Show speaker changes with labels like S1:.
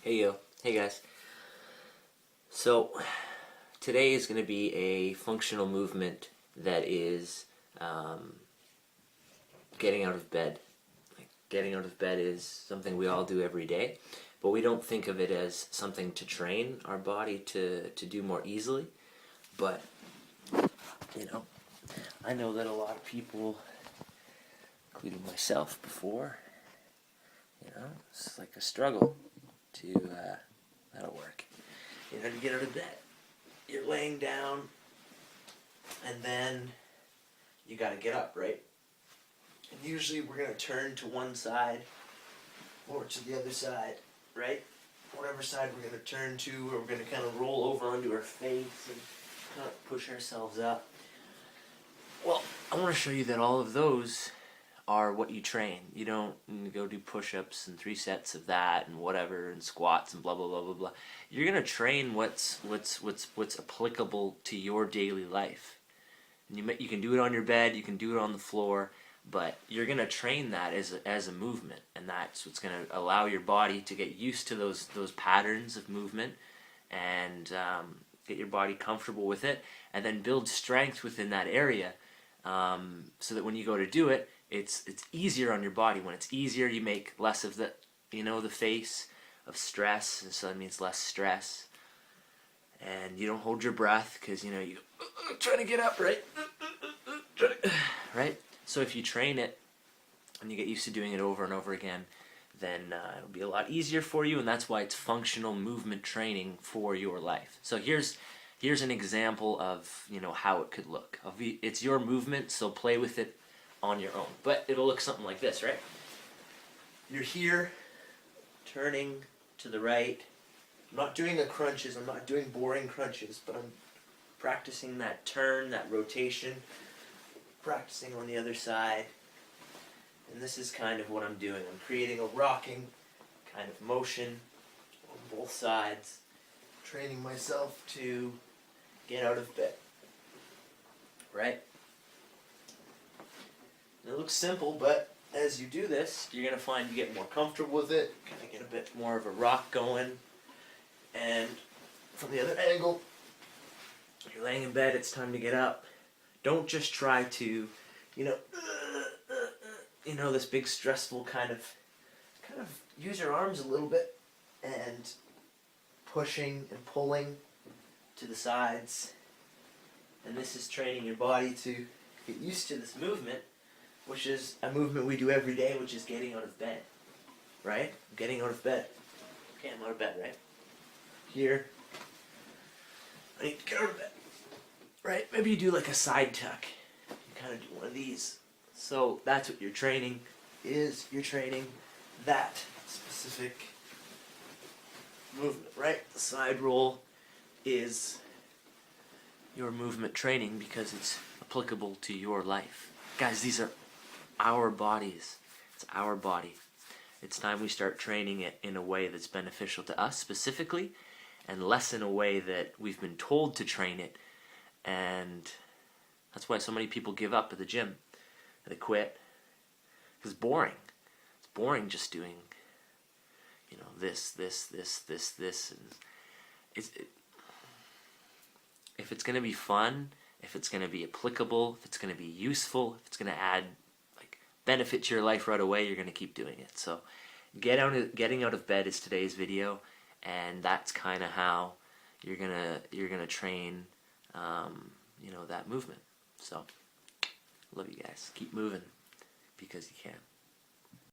S1: Hey guys. So today is going to be a functional movement that is getting out of bed. Getting out of bed is something we all do every day, but we don't think of it as something to train our body to do more easily. But, I know that a lot of people, including myself before, it's like a struggle to, that'll work. To get out of bed. You're laying down, and then you gotta get up, right? And usually we're gonna turn to one side or to the other side, right? Whatever side we're gonna turn to, or we're gonna kind of roll over onto our face and kind of push ourselves up. Well, I want to show you that all of those are what you train. You don't go do push-ups and 3 sets of that and whatever and squats and blah blah blah blah blah. You're gonna train what's applicable to your daily life. And you can do it on your bed, you can do it on the floor, but you're gonna train that as a movement, and that's what's gonna allow your body to get used to those patterns of movement and get your body comfortable with it, and then build strength within that area, so that when you go to do it, it's easier on your body. When it's easier, you make less of the face of stress, and so that means less stress. And you don't hold your breath because you trying to get up, right? Right? So if you train it and you get used to doing it over and over again, then it'll be a lot easier for you, and that's why it's functional movement training for your life. So here's an example of how it could look. It's your movement, so play with it on your own. But it'll look something like this, right? You're here, turning to the right. I'm not doing the crunches, I'm not doing boring crunches, but I'm practicing that turn, that rotation, practicing on the other side. And this is kind of what I'm doing. I'm creating a rocking kind of motion on both sides, training myself to get out of bed. Right? And it looks simple, but as you do this, you're going to find you get more comfortable with it, kind of get a bit more of a rock going. And from the other angle, you're laying in bed, it's time to get up. Don't just try to, this big stressful kind of use your arms a little bit and pushing and pulling to the sides. And this is training your body to get used to this movement, which is a movement we do every day, which is getting out of bed, right? Getting out of bed. Okay, I'm out of bed, right? Here, I need to get out of bed, right? Maybe you do like a side tuck. You kind of do one of these. So that's what your training is. You're training that specific movement, right? The side roll is your movement training because it's applicable to your life. Guys, these are our bodies. It's our body. It's time we start training it in a way that's beneficial to us specifically, and less in a way that we've been told to train it. And that's why so many people give up at the gym. They quit. Because it's boring. It's boring just doing, this. And if it's going to be fun, if it's going to be applicable, if it's going to be useful, if it's going to add benefit to your life right away, you're going to keep doing it. So getting out of bed is today's video, and that's kind of how you're gonna train that movement. So love you guys. Keep moving because you can.